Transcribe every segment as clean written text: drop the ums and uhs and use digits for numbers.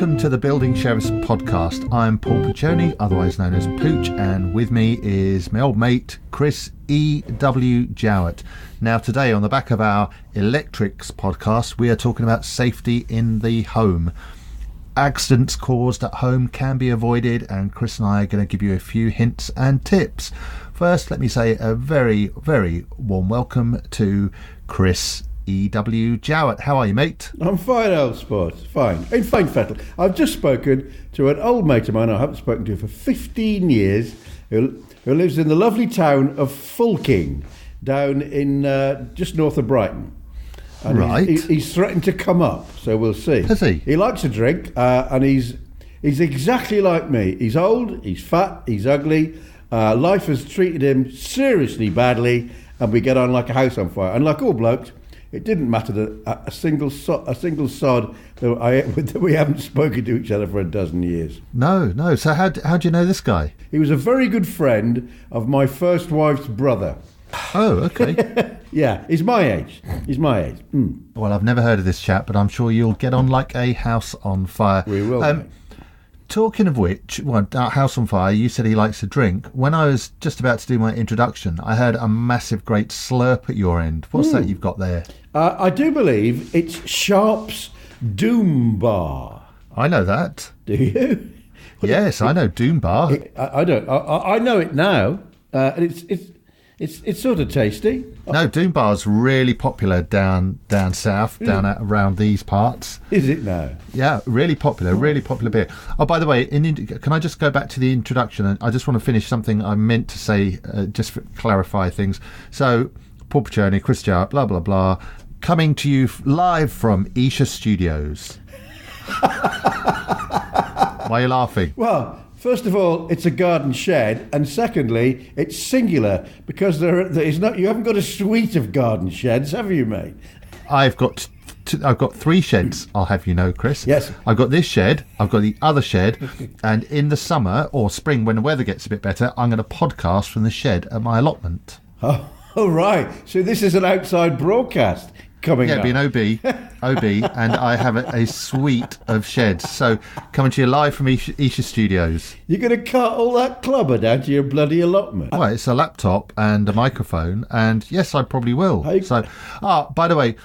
Welcome to the Building Sheriffs podcast. I'm Paul Puccioni, otherwise known as Pooch, and with me is my old mate Chris E.W. Jowett. Now today on the back of our Electrics podcast, we are talking about safety in the home. Accidents caused at home can be avoided, and Chris and I are going to give you a few hints and tips. First, let me say a very, very warm welcome to Chris E.W. Jowett. How are you, mate? I'm fine, old sport. Fine. In fine fettle. I've just spoken to an old mate of mine I haven't spoken to for 15 years who lives in the lovely town of Fulking down in just north of Brighton. And right. He's threatened to come up, so we'll see. Has he? He likes a drink, and he's exactly like me. He's old, he's fat, he's ugly. Life has treated him seriously badly, and we get on like a house on fire. And like all blokes, it didn't matter that a single sod that we haven't spoken to each other for a dozen years. No. So how do you know this guy? He was a very good friend of my first wife's brother. Oh, okay. Yeah, he's my age. Mm. Well, I've never heard of this chap, but I'm sure you'll get on like a house on fire. We will. Mate. Talking of which, house on fire, you said he likes to drink. When I was just about to do my introduction, I heard a massive, great slurp at your end. What's that you've got there? I do believe it's Sharp's Doom Bar. I know that. Do you? Yes, I know Doom Bar. I don't. I know it now. And it's sort of tasty. No, Doom Bar's really popular down south, around these parts. Is it now? Yeah, really popular beer. Oh, by the way, can I just go back to the introduction? And I just want to finish something I meant to say, just to clarify things. So, Paul Puccioni, Chris Jowett, blah, blah, blah, coming to you live from Isha Studios. Why are you laughing? Well, first of all, it's a garden shed, and secondly, it's singular because there is not. You haven't got a suite of garden sheds, have you, mate? I've got 3 sheds. I'll have you know, Chris. Yes. I've got this shed. I've got the other shed, and in the summer or spring, when the weather gets a bit better, I'm going to podcast from the shed at my allotment. Oh, right. So this is an outside broadcast coming up. Yeah, it'll be an OB, and I have a suite of sheds. So coming to you live from Isha Studios. You're going to cut all that clubber down to your bloody allotment? Well, it's a laptop and a microphone, and yes, I probably will. By the way,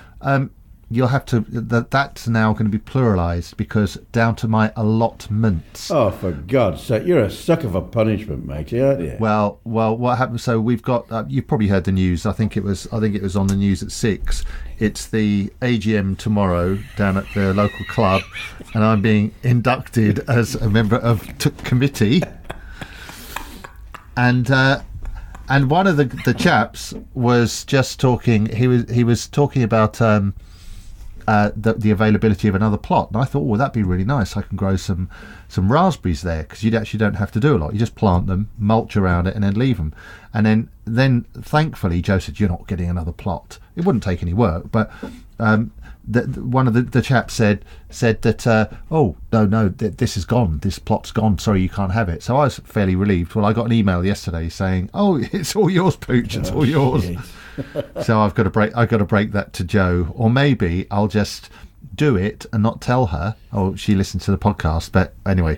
you'll have to. That's now going to be pluralised because down to my allotments. Oh, for God's sake! You're a sucker for punishment, mate, aren't you? Well, what happened? So we've got. You've probably heard the news. I think it was on the news at 6. It's the AGM tomorrow down at the local club, and I'm being inducted as a member of committee. And one of the chaps was just talking. He was talking about the availability of another plot, and I thought, that'd be really nice. I can grow some raspberries there because you actually don't have to do a lot. You just plant them, mulch around it, and then leave them. And then thankfully, Joe said, "You're not getting another plot." It wouldn't take any work, but one of the chaps said that, "Oh no, this is gone. This plot's gone. Sorry, you can't have it." So I was fairly relieved. Well, I got an email yesterday saying, "Oh, it's all yours, Pooch. It's all yours." So I've got to break that to Joe, or maybe I'll just do it and not tell her. Oh, she listens to the podcast, but anyway,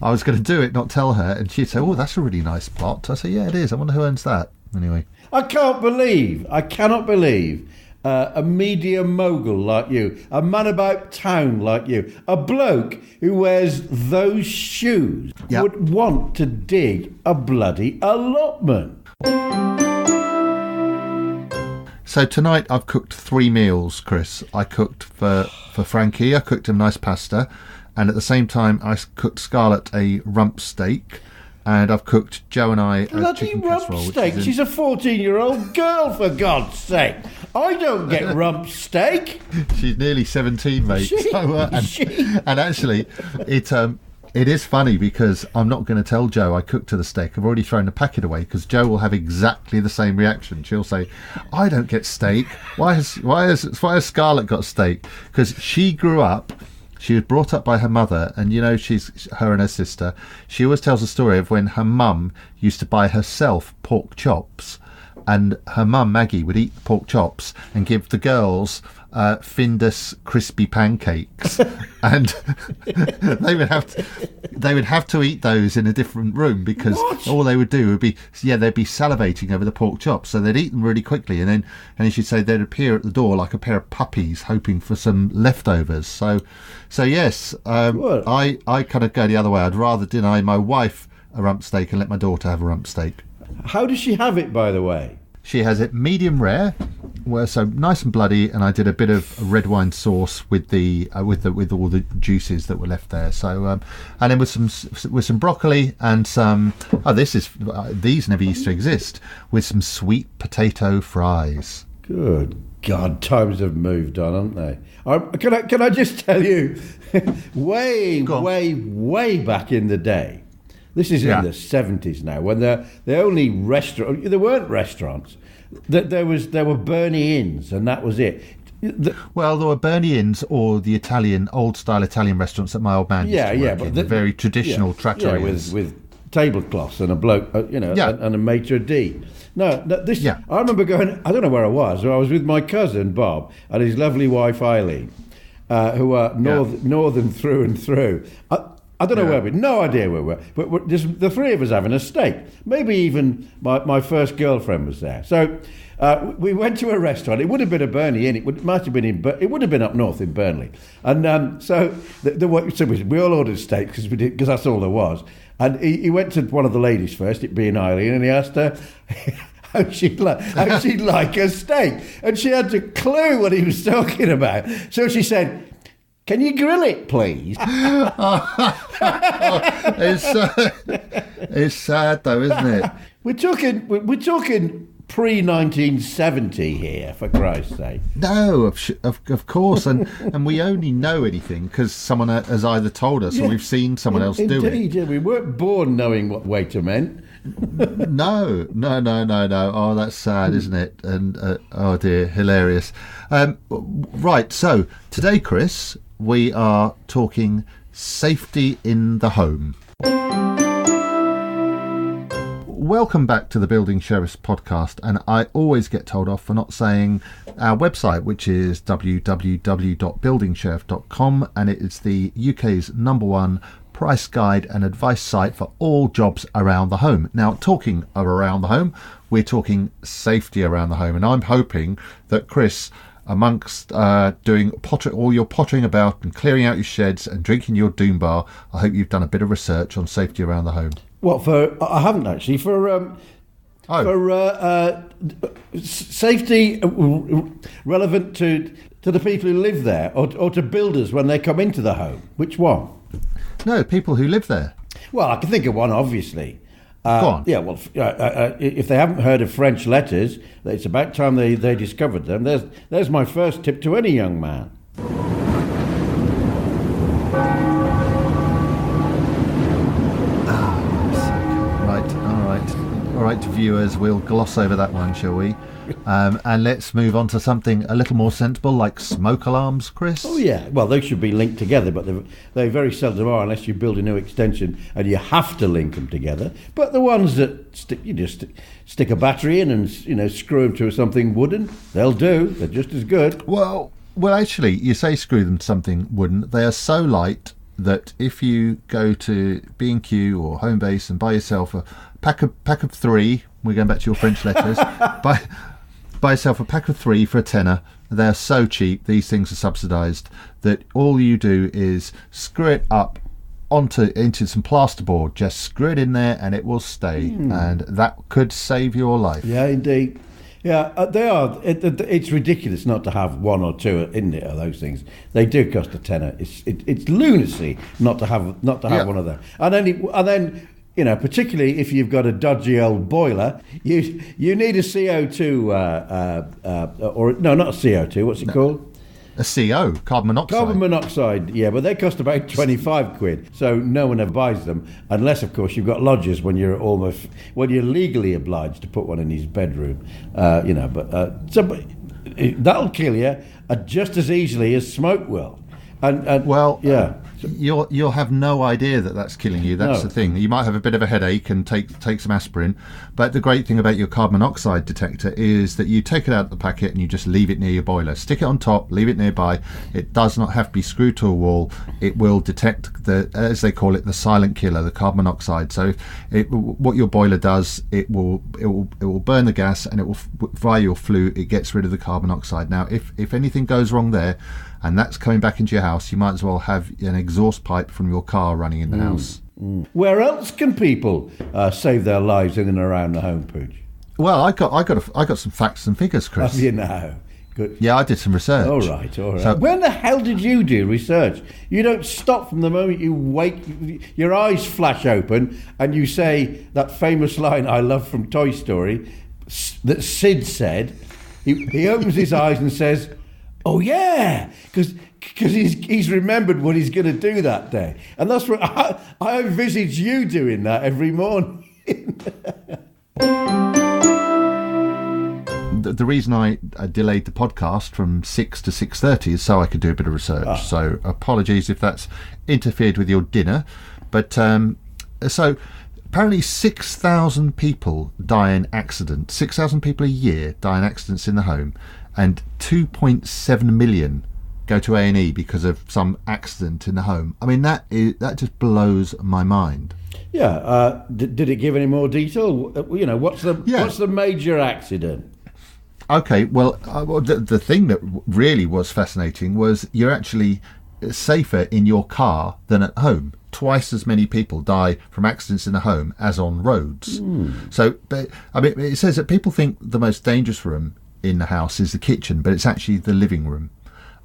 I was going to do it, not tell her, and she'd say, "Oh, that's a really nice plot." I say, "Yeah, it is. I wonder who owns that." Anyway, I cannot believe a media mogul like you, a man about town like you, a bloke who wears those shoes would want to dig a bloody allotment. So tonight I've cooked 3 meals, Chris. I cooked for Frankie. I cooked him nice pasta, and at the same time I cooked Scarlett a rump steak, and I've cooked Joe and I a chicken rump casserole. Steak? She's a 14-year-old girl, for God's sake. I don't get rump steak. She's nearly 17, mate. And actually, it is funny because I'm not going to tell Joe I cooked her the steak. I've already thrown the packet away because Joe will have exactly the same reaction. She'll say, "I don't get steak. Why has Scarlett got steak?" Because she grew up. She was brought up by her mother, and she's her and her sister. She always tells a story of when her mum used to buy herself pork chops, and her mum Maggie would eat the pork chops and give the girls Findus crispy pancakes, and they would have to eat those in a different room because all they would do would be they'd be salivating over the pork chops, so they'd eat them really quickly, and she'd say they'd appear at the door like a pair of puppies hoping for some leftovers. So yes, I kind of go the other way. I'd rather deny my wife a rump steak and let my daughter have a rump steak. How does she have it, by the way? She has it medium rare, so nice and bloody, and I did a bit of red wine sauce with with all the juices that were left there. So and then with some broccoli and some these never used to exist, with some sweet potato fries. Good God, times have moved on, haven't they? Can I just tell you, way back in the day. This is in the 70s now, when the only restaurant, there weren't restaurants. There were Bernie Inns, and that was it. Well, there were Bernie Inns or the old style Italian restaurants that my old man used to work in, the very traditional trattoria with tablecloths and a bloke, and a maitre d'. I remember going. I don't know where I was. I was with my cousin Bob and his lovely wife Eileen, who are northern through and through. I don't know where no idea where we were, but just the three of us having a steak. Maybe even my first girlfriend was there. So we went to a restaurant. It would have been a Burnley Inn. It would have been up north in Burnley. And so we all ordered steak because that's all there was. And he went to one of the ladies first, it being Eileen, and he asked her how she'd like a steak. And she had no clue what he was talking about. So she said, "Can you grill it, please?" It's sad though, isn't it? We're talking pre-1970 here, for Christ's sake. No, of course, and we only know anything because someone has either told us or we've seen someone else do it. Indeed, yeah, we weren't born knowing what waiter meant. No. Oh, that's sad, isn't it? And oh dear, hilarious. Right, so today, Chris, we are talking safety in the home. Welcome back to the Building Sheriffs podcast, and I always get told off for not saying our website, which is www.buildingsheriff.com, and it is the UK's #1 price guide and advice site for all jobs around the home. Now, talking of around the home, we're talking safety around the home, and I'm hoping that Chris, amongst doing all your pottering about and clearing out your sheds and drinking your Doom Bar, I hope you've done a bit of research on safety around the home. Well, I haven't actually. For safety relevant to the people who live there, or to builders when they come into the home. Which one? No, people who live there. Well, I can think of one, obviously. Go on. Yeah, well, if they haven't heard of French letters, it's about time they discovered them. There's my first tip to any young man. All right, viewers, we'll gloss over that one, shall we? And let's move on to something a little more sensible, like smoke alarms, Chris. Oh yeah, well they should be linked together, but they very seldom are unless you build a new extension and you have to link them together. But the ones that stick a battery in and screw them to something wooden, they'll do. They're just as good. Well, actually, you say screw them to something wooden. They are so light that if you go to B&Q or Homebase and buy yourself a pack of 3, we're going back to your French letters, buy yourself a pack of 3 for £10. They're so cheap, these things are subsidised, that all you do is screw it up into some plasterboard, just screw it in there and it will stay, and that could save your life. Yeah, indeed. Yeah, they are. It's ridiculous not to have one or two in there. Those things, they do cost a tenner. It's lunacy not to have one of them. And then particularly if you've got a dodgy old boiler, you need a CO2 or no, not a CO2. What's it called? A CO, carbon monoxide. Carbon monoxide, yeah, but they cost about 25 quid, so no one ever buys them, unless, of course, you've got lodgers when you're legally obliged to put one in his bedroom, but that'll kill you just as easily as smoke will. And well, yeah. You'll have no idea that that's killing you. That's No. the thing. You might have a bit of a headache and take some aspirin, but the great thing about your carbon monoxide detector is that you take it out of the packet and you just leave it near your boiler. Stick it on top, leave it nearby. It does not have to be screwed to a wall. It will detect the, as they call it, the silent killer, the carbon monoxide. So what your boiler does, it will burn the gas, and it will via your flue, it gets rid of the carbon monoxide. Now, if anything goes wrong there, and that's coming back into your house, you might as well have an exhaust pipe from your car running in the house. Where else can people save their lives in and around the home, Pooch? Well, I got some facts and figures, Chris. Have you now? Good. Yeah, I did some research. All right. So, when the hell did you do research? You don't stop from the moment you wake, your eyes flash open, and you say that famous line I love from Toy Story that Sid said. He opens his eyes and says, "Oh yeah," because he's remembered what he's going to do that day, and that's what I envisage you doing that every morning. The reason I delayed the podcast from 6 to 6:30 is so I could do a bit of research. So apologies if that's interfered with your dinner, but so apparently 6,000 people die in accidents. 6,000 people a year die in accidents in the home, and 2.7 million go to A&E because of some accident in the home. I mean, that just blows my mind. Yeah. Did it give any more detail? What's the major accident? Okay, well, the thing that really was fascinating was you're actually safer in your car than at home. Twice as many people die from accidents in the home as on roads. So, but I mean, it says that people think the most dangerous room in the house is the kitchen, but it's actually the living room.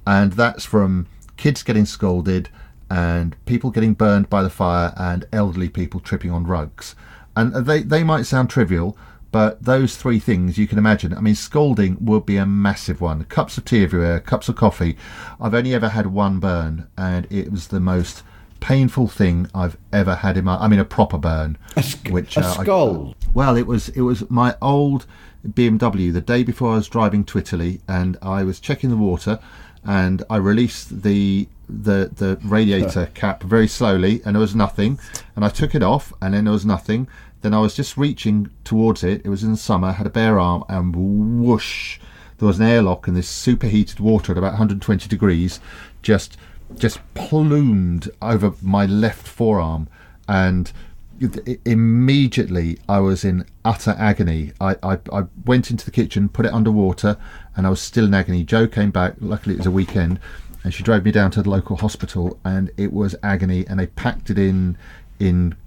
And that's from kids getting scolded and people getting burned by the fire and elderly people tripping on rugs. And they might sound trivial, but those three things you can imagine. I mean, scolding would be a massive one. Cups of tea everywhere, cups of coffee. I've only ever had one burn, and it was the most painful thing I've ever had in a proper burn. A scold? It was my old BMW the day before I was driving to Italy, and I was checking the water, and I released the radiator cap very slowly, and there was nothing, and I took it off, and then there was nothing. Then I was just reaching towards it. It was in the summer, had a bare arm, and whoosh, there was an airlock, and this superheated water at about 120 degrees just plumed over my left forearm, and immediately I was in utter agony. I went into the kitchen, put it under water, and I was still in agony. Jo came back, luckily it was a weekend, and she drove me down to the local hospital, and it was agony, and they packed it in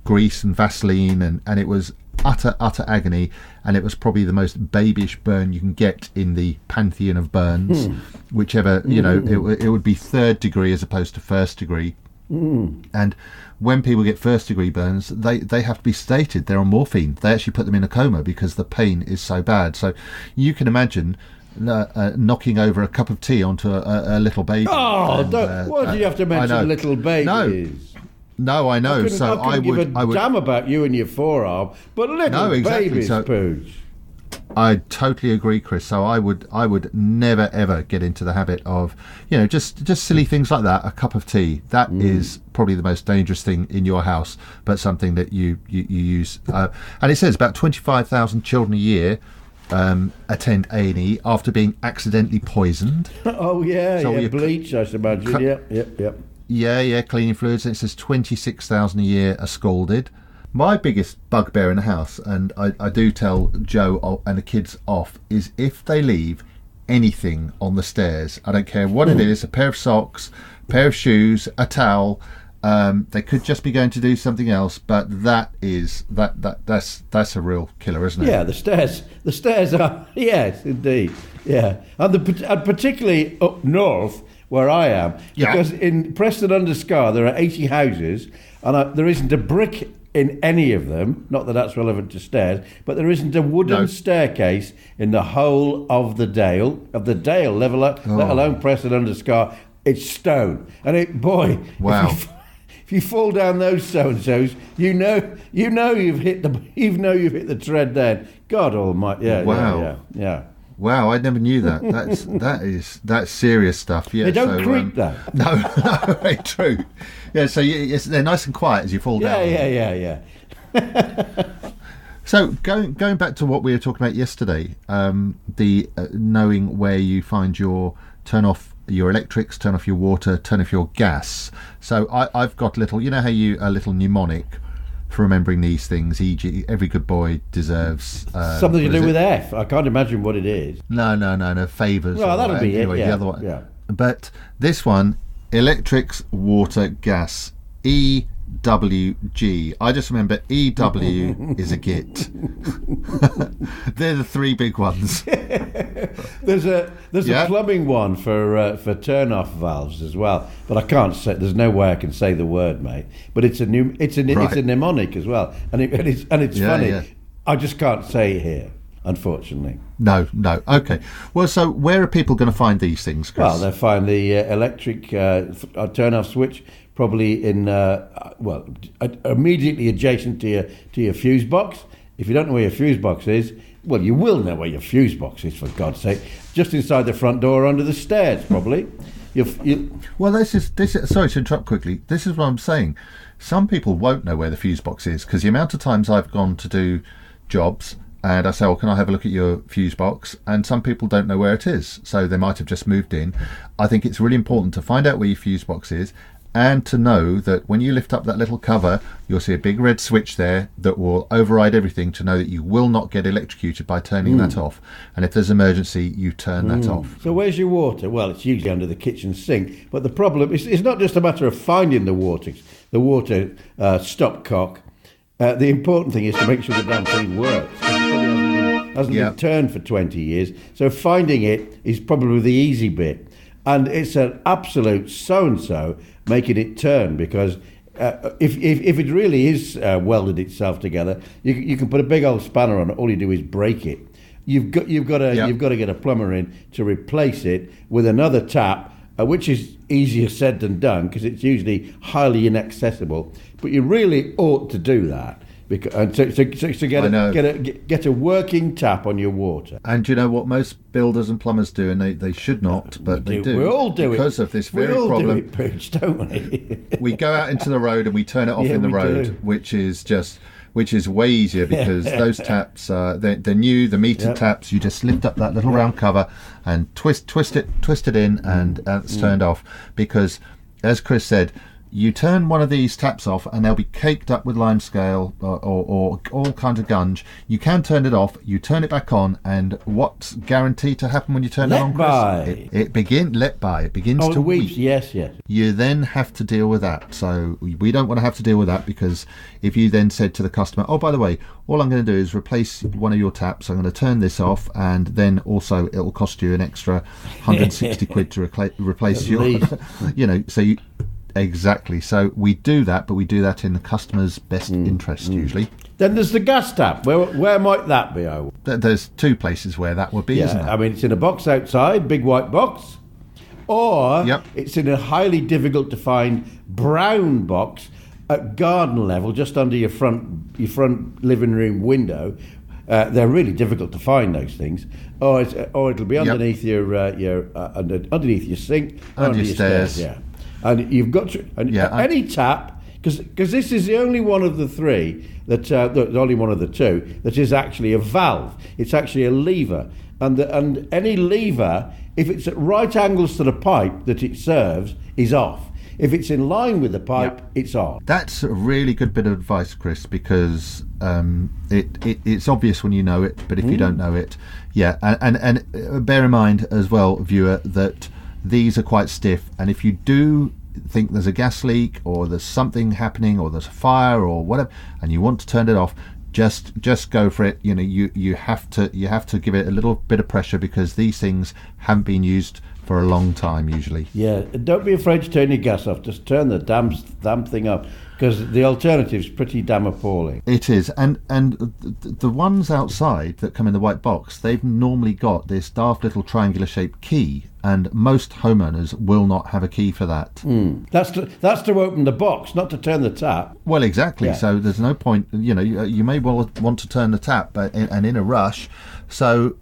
grease and Vaseline, and it was utter agony, and it was probably the most babyish burn you can get in the pantheon of burns, whichever, it would be 3rd degree as opposed to 1st degree. And when people get 1st degree burns, they have to be sedated. They're on morphine. They actually put them in a coma because the pain is so bad. So you can imagine knocking over a cup of tea onto a little baby. Why do you have to mention little babies? No, I know. I would damn about you and your forearm, but little babies, Pooch. I totally agree, Chris. So I would never ever get into the habit of, just silly things like that. A cup of tea, that is probably the most dangerous thing in your house, but something that you use. And it says about 25,000 children a year attend A&E after being accidentally poisoned. Oh yeah, bleach, I should imagine. Yep. Yeah, cleaning fluids. And it says 26,000 a year are scalded. My biggest bugbear in the house, and I do tell Jo and the kids off, is if they leave anything on the stairs. I don't care what it is, a pair of socks, a pair of shoes, a towel. They could just be going to do something else, but that's a real killer, isn't it? Yeah, the stairs are, yes, indeed. Yeah, and particularly up north, where I am, because in Preston-under-Scar there are 80 houses, and there isn't a brick in any of them. Not that that's relevant to stairs, but there isn't a wooden staircase in the whole of the Dale, let alone Preston-under-Scar. It's stone, and wow. If you fall down those so-and-sos, you know you've hit the tread. Then God Almighty, yeah. Wow, I never knew that. That's serious stuff. Yeah, They don't creak though. No, no, very true. Yeah, so they're nice and quiet as you fall down. Yeah. So going back to what we were talking about yesterday, the knowing where you find turn off your electrics, turn off your water, turn off your gas. So I've got a little mnemonic for remembering these things. E.g., every good boy deserves something to do with F. I can't imagine what it is. No. Favors. Well, that'll be anyway, it. Yeah. The other one. Yeah. But this one, electrics, water, gas. EWG. I just remember EW is a git. They're the three big ones. There's a plumbing one for turn off valves as well, but I can't say. There's no way I can say the word, mate. But it's a mnemonic as well, and it's funny. Yeah. I just can't say it here, unfortunately. No. Okay. Well, so where are people going to find these things, Chris? Well, they'll find the electric turn off switch. Probably in immediately adjacent to your fuse box. If you don't know where your fuse box is, well, you will know where your fuse box is, for God's sake. Just inside the front door, under the stairs, probably. Well, this is. Sorry to interrupt quickly. This is what I'm saying. Some people won't know where the fuse box is because the amount of times I've gone to do jobs and I say, "Well, can I have a look at your fuse box?" And some people don't know where it is, so they might have just moved in. I think it's really important to find out where your fuse box is. And to know that when you lift up that little cover, you'll see a big red switch there that will override everything to know that you will not get electrocuted by turning that off. And if there's an emergency, you turn that off. So where's your water? Well, it's usually under the kitchen sink. But the problem is, it's not just a matter of finding the water stopcock. The important thing is to make sure the damn thing works. It hasn't been turned for 20 years. So finding it is probably the easy bit. And it's an absolute so-and-so making it turn, because if it really is welded itself together, you can put a big old spanner on it. All you do is break it. You've got to get a plumber in to replace it with another tap, which is easier said than done because it's usually highly inaccessible. But you really ought to do that. And so get a working tap on your water. And do you know what most builders and plumbers do? And they should not, but they do. We all do because of this very problem. We all do it, Pooch, don't we? We go out into the road and we turn it off in the road, which is way easier because those taps, they're new, the metered taps. You just lift up that little round cover and twist it in, and it's turned off. Because, as Chris said, you turn one of these taps off and they'll be caked up with limescale or all kinds of gunge. You can turn it off, you turn it back on, and what's guaranteed to happen when you turn it on, Chris? It begins to weep. Yes. You then have to deal with that. So we don't want to have to deal with that, because if you then said to the customer, oh, by the way, all I'm going to do is replace one of your taps, I'm going to turn this off, and then also it'll cost you an extra 160 quid to replace your, so you... Exactly. So we do that, but we do that in the customer's best interest usually. Then there's the gas tap. Where might that be? There's two places where that would be, isn't it? I mean, it's in a box outside, big white box, or it's in a highly difficult to find brown box at garden level, just under your front living room window. They're really difficult to find, those things. Or it'll be underneath underneath your sink, under your stairs. Yeah. And you've got to any tap, because this is the only one of the three the only one of the two that is actually a valve. It's actually a lever, and any lever, if it's at right angles to the pipe that it serves, is off. If it's in line with the pipe, it's on. That's a really good bit of advice, Chris, because it's obvious when you know it, but if you don't know it, and bear in mind as well, viewer, that these are quite stiff, and if you do think there's a gas leak or there's something happening or there's a fire or whatever and you want to turn it off, just go for it. You have to give it a little bit of pressure, because these things haven't been used for a long time usually. Don't be afraid to turn your gas off. Just turn the damn thing off, because the alternative's pretty damn appalling. It is, and the ones outside that come in the white box, they've normally got this daft little triangular shaped key, and most homeowners will not have a key for that. That's to open the box, not to turn the tap. Well, exactly. So there's no point. You may well want to turn the tap, but in a rush. So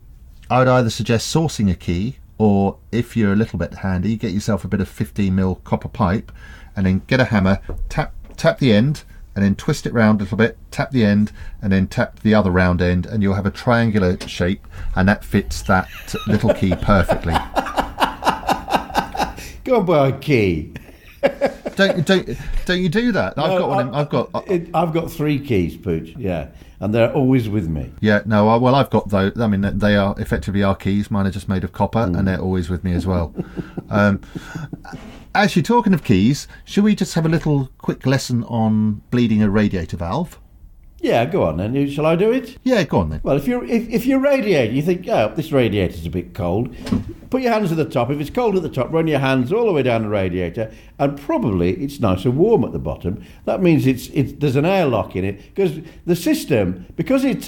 I would either suggest sourcing a key, or if you're a little bit handy, get yourself a bit of 15mm copper pipe, and then get a hammer, tap the end, and then twist it round a little bit, tap the end, and then tap the other round end, and you'll have a triangular shape, and that fits that little key perfectly. Go and buy a key. Don't you do that? No, I've got one. I've got 3 keys, Pooch. Yeah, and they're always with me. Yeah, no. Well, I've got those. I mean, they are effectively our keys. Mine are just made of copper, and they're always with me as well. Actually, talking of keys, should we just have a little quick lesson on bleeding a radiator valve? Yeah, go on then. Shall I do it? Yeah, go on then. Well, if you're radiating, you think, oh, this radiator's a bit cold. Put your hands at the top. If it's cold at the top, run your hands all the way down the radiator, and probably it's nice and warm at the bottom. That means there's an airlock in it, because the system, because it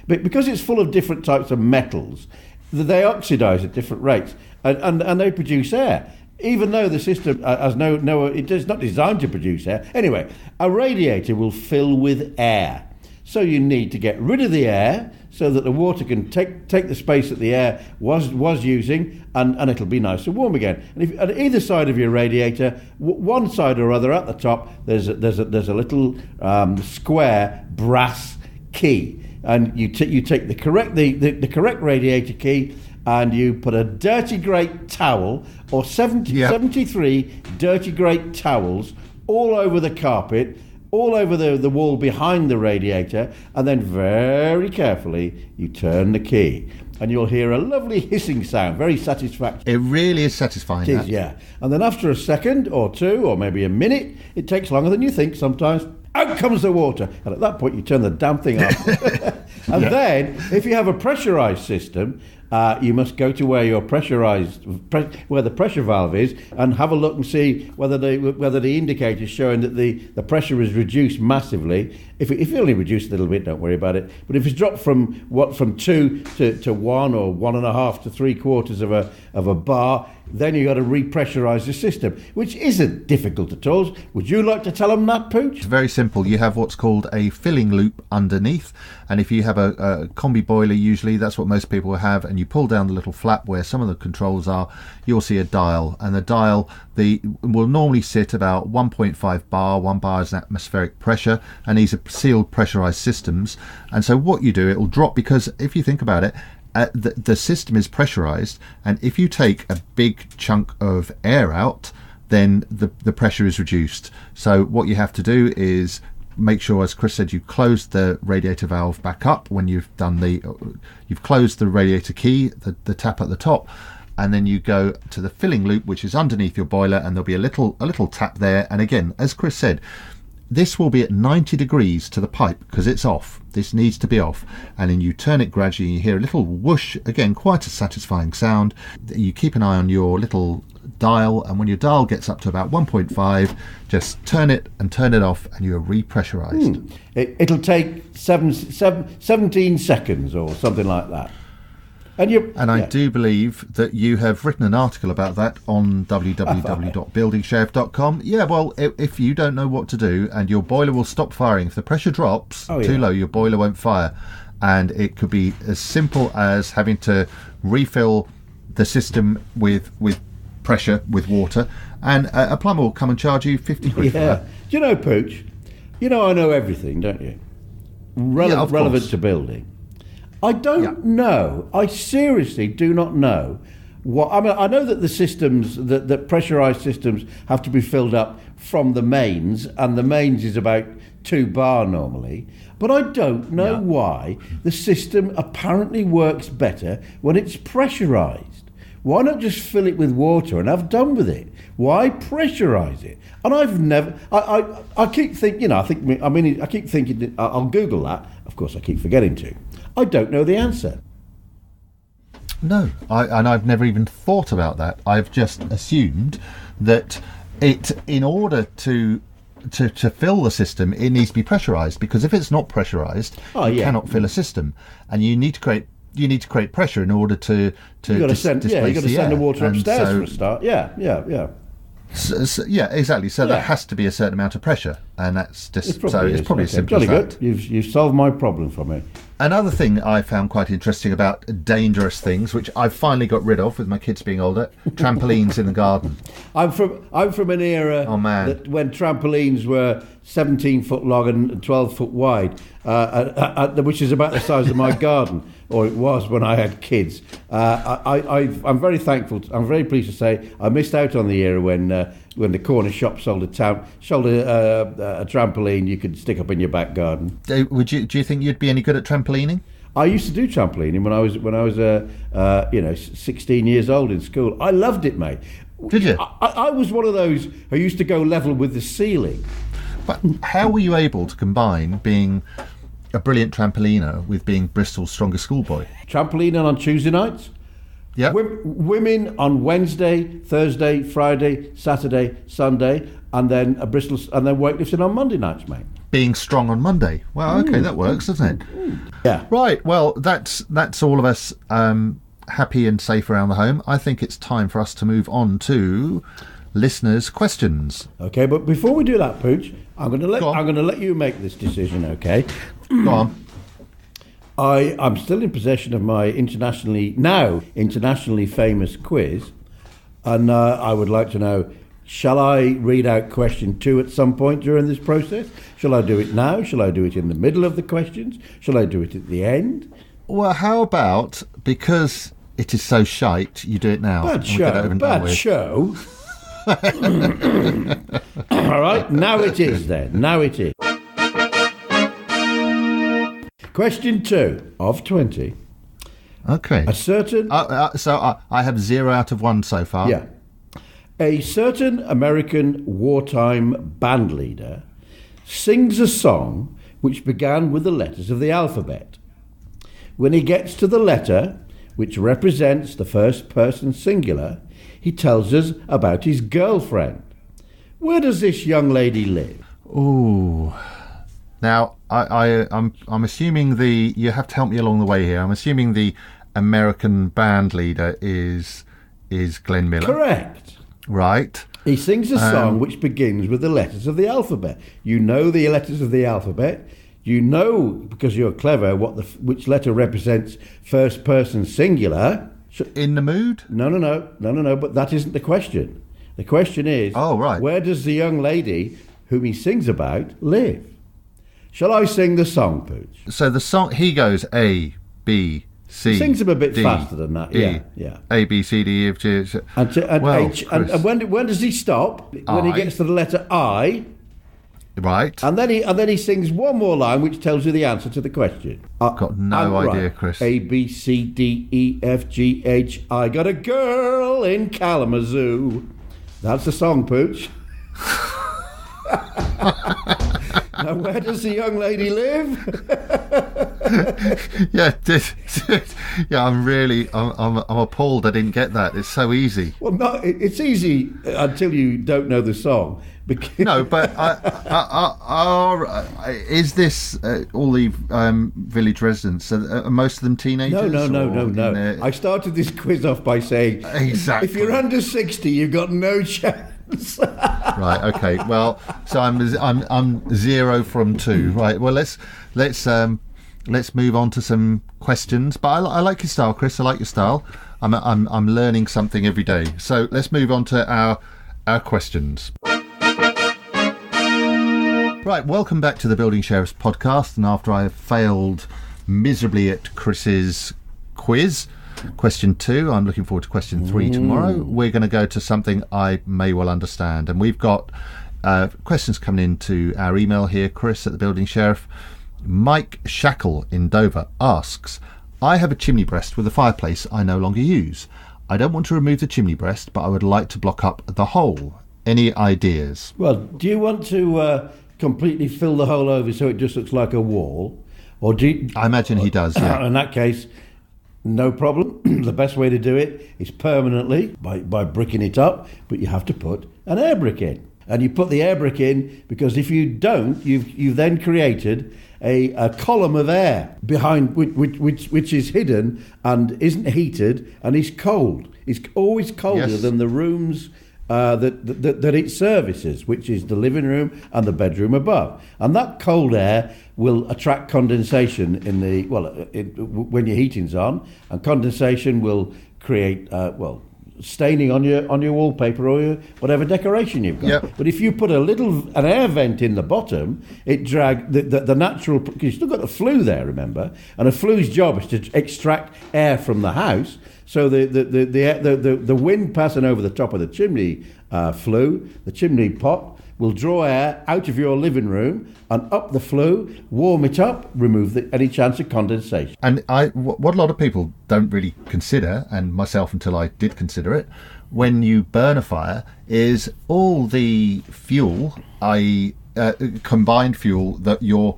because it's full of different types of metals, they oxidise at different rates, and they produce air. Even though the system has it's not designed to produce air. Anyway, a radiator will fill with air. So you need to get rid of the air so that the water can take the space that the air was using, and it'll be nice and warm again. And if at either side of your radiator, one side or other at the top, there's a little square brass key, and you take the correct radiator key, and you put a dirty great towel or 73 dirty great towels all over the carpet, all over the wall behind the radiator, and then very carefully you turn the key, and you'll hear a lovely hissing sound, very satisfactory. It really is satisfying. It is, yeah. And then after a second or two, or maybe a minute, it takes longer than you think sometimes, out comes the water, and at that point you turn the damn thing off. And then, if you have a pressurised system, you must go to where your where the pressure valve is, and have a look and see whether the indicator is showing that the pressure is reduced massively. If it only reduced a little bit, don't worry about it. But if it's dropped from 2 to 1 or 1.5 to 3/4 of a bar, then you've got to repressurise the system, which isn't difficult at all. Would you like to tell them that, Pooch? It's very simple. You have what's called a filling loop underneath, and if you have a combi boiler, usually that's what most people have, and you pull down the little flap where some of the controls are, you'll see a dial, and the dial will normally sit about 1.5 bar. 1 bar is atmospheric pressure, and these are sealed pressurized systems. And so what you do, it will drop, because if you think about it, the system is pressurized, and if you take a big chunk of air out, then the pressure is reduced. So what you have to do is make sure, as Chris said, you close the radiator valve back up when you've closed the radiator key, the tap at the top, and then you go to the filling loop, which is underneath your boiler, and there'll be a little tap there. And again, as Chris said, this will be at 90 degrees to the pipe, because it's off. This needs to be off. And then you turn it gradually, you hear a little whoosh, again, quite a satisfying sound. You keep an eye on your little dial, and when your dial gets up to about 1.5, just turn it and turn it off, and you're repressurized. It'll take 17 seconds or something like that. I do believe that you have written an article about that on www.buildingchef.com. Yeah, well, if you don't know what to do, and your boiler will stop firing, if the pressure drops too low, your boiler won't fire. And it could be as simple as having to refill the system with pressure, with water, and a plumber will come and charge you 50 quid for that. Do you know, Pooch? You know I know everything, don't you? Relevant to building. I don't know. I seriously do not know what. I mean, I know that the systems, that pressurised systems, have to be filled up from the mains, and the mains is about 2 bar normally. But I don't know why the system apparently works better when it's pressurised. Why not just fill it with water and have done with it? Why pressurise it? And I've never. I keep thinking. I keep thinking. I'll Google that. Of course, I keep forgetting to. I don't know the answer. No, I've never even thought about that. I've just assumed that in order to fill the system, it needs to be pressurized, because if it's not pressurized, you cannot fill a system, and you need to create pressure in order to you got to send the water upstairs for a start. Yeah. So, exactly. So there has to be a certain amount of pressure, And that's just It probably it's is. probably Okay, as simple as jolly that. good. You've solved my problem for me. Another thing I found quite interesting about dangerous things, which I've finally got rid of with my kids being older, trampolines in the garden. I'm from an era that when trampolines were 17 foot long and 12 foot wide, which is about the size of my garden, or it was when I had kids. I'm very thankful. I'm very pleased to say I missed out on the era when the corner shop sold a trampoline you could stick up in your back garden. Do you think you'd be any good at trampolining? I used to do trampolining when I was 16 years old in school. I loved it, mate. Did you? I was one of those who used to go level with the ceiling. But how were you able to combine being a brilliant trampoliner with being Bristol's strongest schoolboy? Trampolining on Tuesday nights. Yeah. Women on Wednesday, Thursday, Friday, Saturday, Sunday, and then weightlifting on Monday nights, mate. Being strong on Monday. Well, okay, that works, doesn't it? Yeah. Right. Well, that's all of us happy and safe around the home. I think it's time for us to move on to listeners' questions. Okay, but before we do that, Pooch, I'm going to let you make this decision. Okay. Go on. I'm still in possession of my internationally famous quiz, and I would like to know, shall I read out question 2 at some point during this process? Shall I do it now? Shall I do it in the middle of the questions? Shall I do it at the end? Well, how about, because it is so shite, you do it now. Bad show. All right, now it is then. Now it is. Question 2 of 20. Okay. A certain... so I have 0 out of 1 so far. Yeah. A certain American wartime band leader sings a song which began with the letters of the alphabet. When he gets to the letter, which represents the first person singular, he tells us about his girlfriend. Where does this young lady live? Ooh. Now, I'm assuming you have to help me along the way here. I'm assuming the American band leader is Glenn Miller. Correct. Right. He sings a song which begins with the letters of the alphabet. You know the letters of the alphabet. You know, because you're clever, which letter represents first person singular. In the mood? No. But that isn't the question. The question is, where does the young lady whom he sings about live? Shall I sing the song, Pooch? So the song, he goes A, B, C. He sings them a bit D, faster than that. E, Yeah. A, B, C, D, E, F, G. And H. And when does he stop? When he gets to the letter I. Right. And then he sings one more line which tells you the answer to the question. I've got no idea, Chris. A, B, C, D, E, F, G, H. I got a girl in Kalamazoo. That's the song, Pooch. Now, where does the young lady live? I'm appalled I didn't get that. It's so easy. Well, no, it's easy until you don't know the song. No, but is this all the village residents? Are most of them teenagers? No. I started this quiz off by saying, exactly. If you're under 60, you've got no chance. Right. Okay. Well, so I'm 0 from 2. Right. Well, let's move on to some questions. But I like your style, Chris. I like your style. I'm learning something every day. So let's move on to our questions. Right. Welcome back to the Building Sheriffs podcast. And after I have failed miserably at Chris's quiz, question 2, I'm looking forward to question 3 tomorrow. We're going to go to something I may well understand, and we've got questions coming into our email here. Chris at the Building Sheriff. Mike Shackle in Dover asks, I have a chimney breast with a fireplace I no longer use. I don't want to remove the chimney breast, but I would like to block up the hole. Any ideas? Well, do you want to completely fill the hole over so it just looks like a wall, or do you, I imagine he does, yeah. In that case, no problem. The best way to do it is permanently by bricking it up, but you have to put an air brick in. And you put the air brick in because if you don't, you've then created a column of air behind which is hidden and isn't heated and is cold. It's always colder than the room's that it services, which is the living room and the bedroom above. And that cold air will attract condensation when your heating's on, and condensation will create staining on your wallpaper or your whatever decoration you've got. Yep. But if you put an air vent in the bottom, it drag the natural, because you've still got a flue there, remember, and a flue's job is to extract air from the house. So the wind passing over the top of the chimney flue, the chimney pot, will draw air out of your living room and up the flue, warm it up, remove any chance of condensation. And what a lot of people don't really consider, and myself until I did consider it, when you burn a fire, is all the fuel, i.e. Combined fuel, that your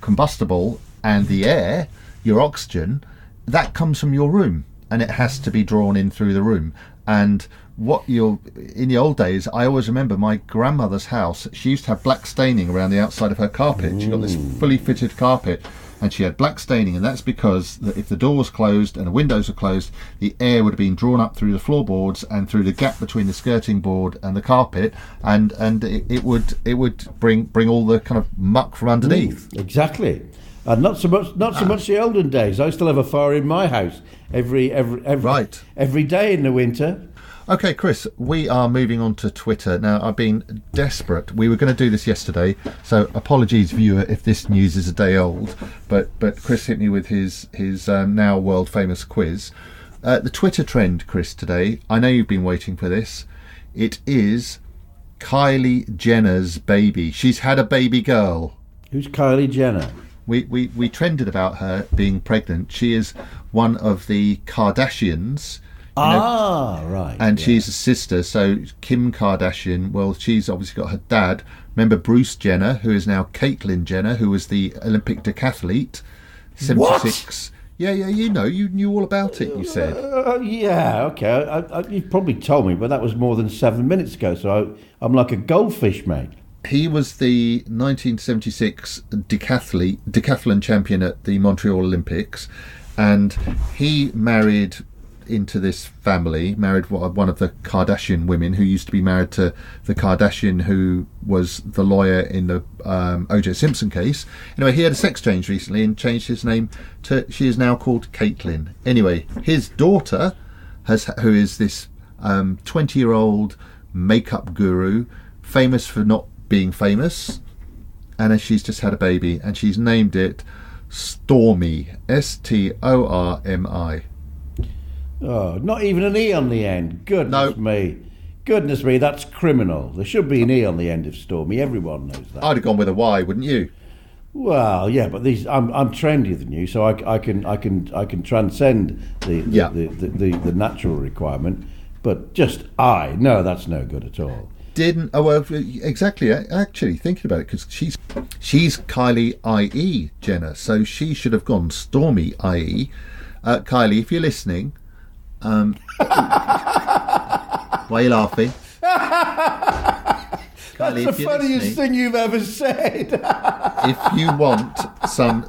combustible and the air, your oxygen, that comes from your room, and it has to be drawn in through the room. And in the old days, I always remember my grandmother's house. She used to have black staining around the outside of her carpet. She got this fully fitted carpet, and she had black staining, and that's because if the door was closed and the windows were closed, the air would have been drawn up through the floorboards and through the gap between the skirting board and the carpet, and it would bring all the kind of muck from underneath. Exactly. And not so much the olden days. I still have a fire in my house every day in the winter. Okay, Chris, we are moving on to Twitter. Now, I've been desperate. We were going to do this yesterday, so apologies, viewer, if this news is a day old. But Chris hit me with his now world-famous quiz. The Twitter trend, Chris, today, I know you've been waiting for this. It is Kylie Jenner's baby. She's had a baby girl. Who's Kylie Jenner? We trended about her being pregnant. She is one of the Kardashians. Right. And she's a sister, so Kim Kardashian, well, she's obviously got her dad. Remember Bruce Jenner, who is now Caitlyn Jenner, who was the Olympic decathlete, 76. What? Yeah, you knew all about it, you said. Yeah, okay. You probably told me, but that was more than 7 minutes ago, so I'm like a goldfish, mate. He was the 1976 decathlon champion at the Montreal Olympics, and he married into this family, married one of the Kardashian women, who used to be married to the Kardashian who was the lawyer in the O.J. Simpson case. Anyway, he had a sex change recently and changed his name to, she is now called Caitlyn. Anyway, his daughter, who is this 20-year-old makeup guru, famous for not being famous, and she's just had a baby, and she's named it Stormy, Stormi. Oh, not even an E on the end. Goodness me, that's criminal. There should be an E on the end of Stormy. Everyone knows that. I'd have gone with a Y, wouldn't you? Well, yeah, but I'm trendier than you, so I can transcend the natural requirement. But just no, that's no good at all. Exactly. Actually, thinking about it, because she's Kylie IE Jenner, so she should have gone Stormy IE. Kylie, if you're listening, why are you laughing? Kylie, that's the funniest thing you've ever said. If you want some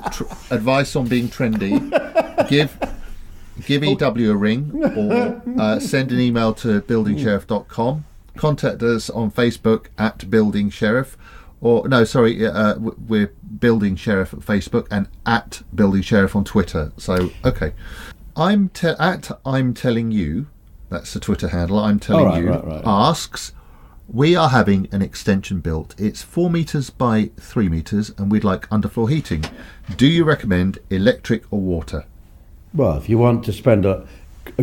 advice on being trendy, give EW a ring, or send an email to buildingsheriff.com. Contact us on Facebook at Building Sheriff, we're Building Sheriff at Facebook and at Building Sheriff on Twitter. So, okay. I'm telling you, that's the Twitter handle, I'm telling you, asks, we are having an extension built. It's 4 metres by 3 metres, and we'd like underfloor heating. Do you recommend electric or water? Well, if you want to spend a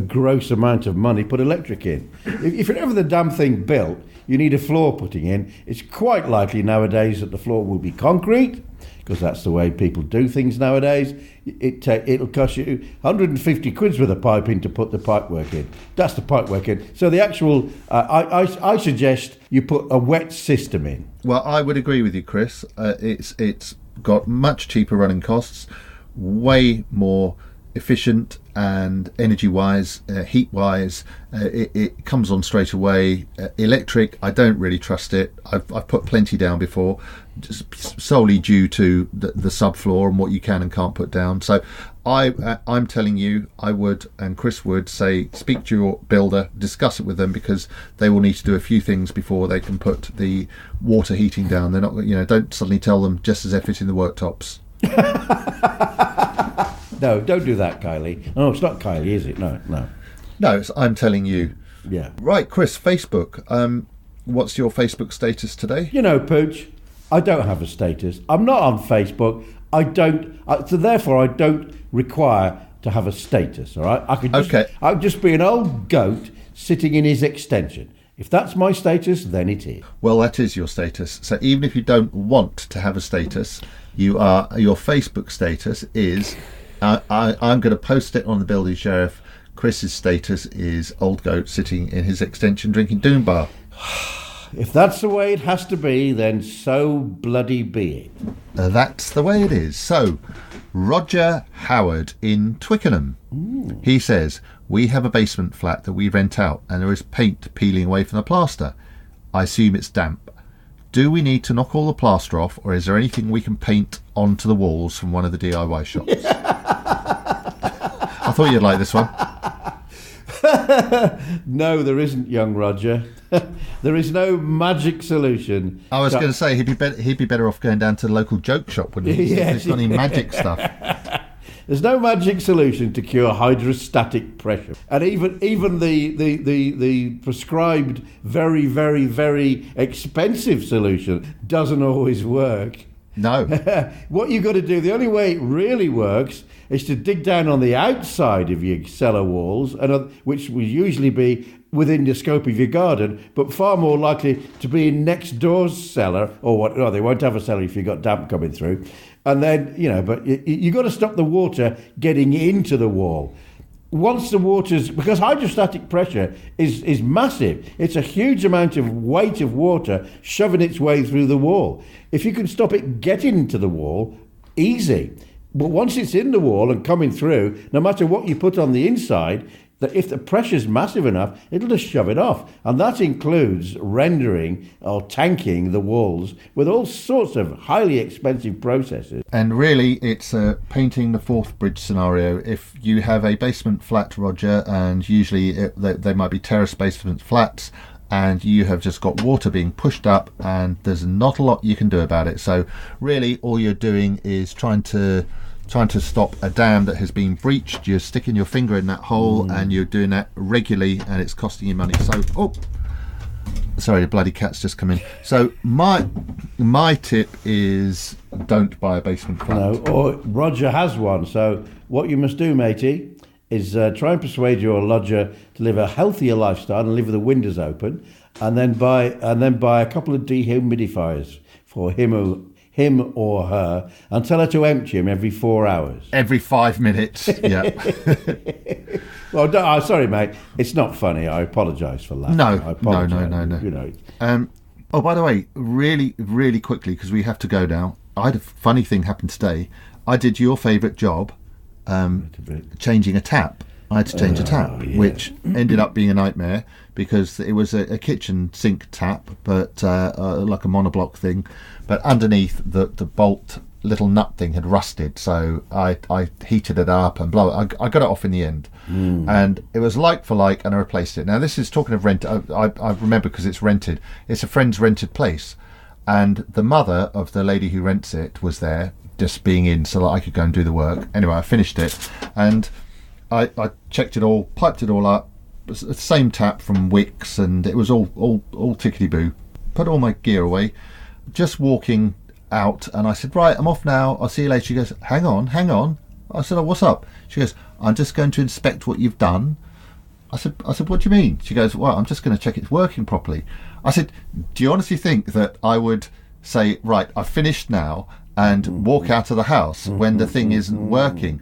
gross amount of money, put electric in. If you're ever the damn thing built, you need a floor putting in. It's quite likely nowadays that the floor will be concrete, because that's the way people do things nowadays. It'll cost you 150 quid's worth of piping to put the pipework in. That's the pipework in. So the actual, I suggest you put a wet system in. Well, I would agree with you, Chris. It's got much cheaper running costs, way more efficient, and energy-wise, heat-wise, it comes on straight away. Electric, I don't really trust it. I've put plenty down before, just solely due to the subfloor and what you can and can't put down. So I'm telling you, I would, and Chris would say, speak to your builder, discuss it with them, because they will need to do a few things before they can put the water heating down. They're not, don't suddenly tell them just as they're fitting the worktops. No, don't do that, Kylie. No, it's not Kylie, is it? No. No, I'm telling you. Yeah. Right, Chris, Facebook. What's your Facebook status today? Pooch, I don't have a status. I'm not on Facebook. So therefore I don't require to have a status, all right? I could just be an old goat sitting in his extension. If that's my status, then it is. Well, that is your status. So even if you don't want to have a status, your Facebook status is, I'm going to post it on the Building Sheriff. Chris's status is old goat sitting in his extension drinking Doom Bar. If that's the way it has to be, then so bloody be it. That's the way it is. So, Roger Howard in Twickenham. Ooh. He says, we have a basement flat that we rent out and there is paint peeling away from the plaster. I assume it's damp. Do we need to knock all the plaster off, or is there anything we can paint onto the walls from one of the DIY shops? I thought you'd like this one. No, there isn't, young Roger. There is no magic solution. I was going to say he'd be better off going down to the local joke shop, wouldn't he? Yes. If he's got any magic stuff. There's no magic solution to cure hydrostatic pressure, and even the prescribed very, very, very expensive solution doesn't always work. No. What you've got to do, the only way it really works, is to dig down on the outside of your cellar walls, which will usually be within the scope of your garden, but far more likely to be in next door's cellar, or what? No, they won't have a cellar if you've got damp coming through. And then, but you've got to stop the water getting into the wall. Once the water's, because hydrostatic pressure is massive. It's a huge amount of weight of water shoving its way through the wall. If you can stop it getting into the wall, easy. But once it's in the wall and coming through, no matter what you put on the inside, that if the pressure's massive enough, it'll just shove it off. And that includes rendering or tanking the walls with all sorts of highly expensive processes. And really, it's painting the fourth bridge scenario. If you have a basement flat, Roger, and usually they might be terrace basement flats, and you have just got water being pushed up, and there's not a lot you can do about it. So really, all you're doing is trying to stop a dam that has been breached. You're sticking your finger in that hole, and you're doing that regularly, and it's costing you money. So, sorry, the bloody cat's just come in. So my tip is don't buy a basement flat. No, or Roger has one. So what you must do, matey, is try and persuade your lodger to live a healthier lifestyle and live with the windows open, and then buy a couple of dehumidifiers for him or her, and tell her to empty him every 4 hours. Every 5 minutes, yeah. Well, sorry, mate. It's not funny. I apologise for laughing. No. I apologise. No. Oh, by the way, really, really quickly, because we have to go now. I had a funny thing happen today. I did your favourite job, changing a tap. I had to change a tap, which ended up being a nightmare because it was a kitchen sink tap, but like a monoblock thing. But underneath the bolt little nut thing had rusted, so I heated it up and I got it off in the end, and it was like for like, and I replaced it. Now this is talking of rent. I remember because it's rented. It's a friend's rented place, and the mother of the lady who rents it was there, just being in, so that I could go and do the work. Anyway, I finished it, and I checked it all, piped it all up. It was the same tap from Wicks, and it was all tickety boo. Put all my gear away. Just walking out, and I said, right, I'm off now, I'll see you later. She goes, hang on. I said, oh, what's up? She goes, I'm just going to inspect what you've done. I said, what do you mean? She goes, well, I'm just going to check it's working properly. I said, do you honestly think that I would say, right, I've finished now, and walk out of the house when the thing isn't working?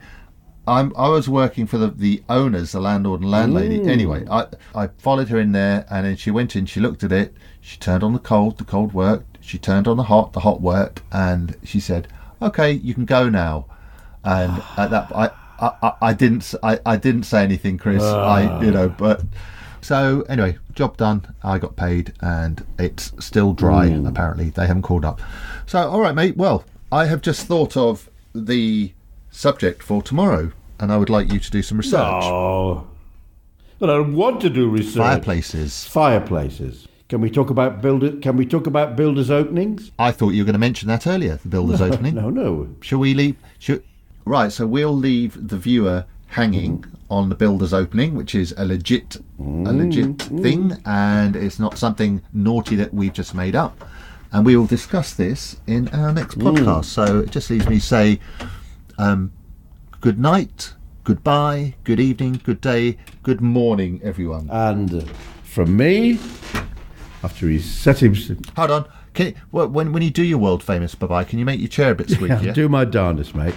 I was working for the owners, the landlord and landlady. Anyway, I followed her in there, and then she went in, she looked at it, she turned on the cold worked, she turned on the hot worked, and she said, okay, you can go now. And at that, I didn't say anything, Chris. But so anyway, job done. I got paid, and it's still dry. Apparently, they haven't called up. So all right, mate. Well, I have just thought of the subject for tomorrow, and I would like you to do some research. Oh, but I don't want to do research. Fireplaces. Fireplaces. Can we talk about builders' openings? I thought you were going to mention that earlier, the builder's opening. No. Shall we leave? Right, so we'll leave the viewer hanging on the builder's opening, which is a legit thing, and it's not something naughty that we've just made up. And we will discuss this in our next podcast. So it just leaves me to say good night, goodbye, good evening, good day, good morning, everyone. And from me, after he's set him... Hold on. When you do your world famous bye-bye, can you make your chair a bit squeakier? I'll do my darndest, mate.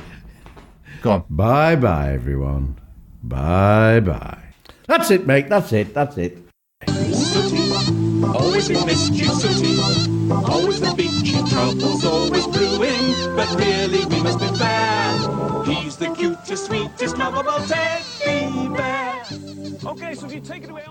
Go on. Bye-bye, everyone. Bye-bye. That's it, mate. That's it. Sooty, always in mischief, Sooty. Always the bitchy trouble's always brewing. But really we must be fair. He's the cutest, sweetest, lovable teddy bear. Okay, Sooty, take it away.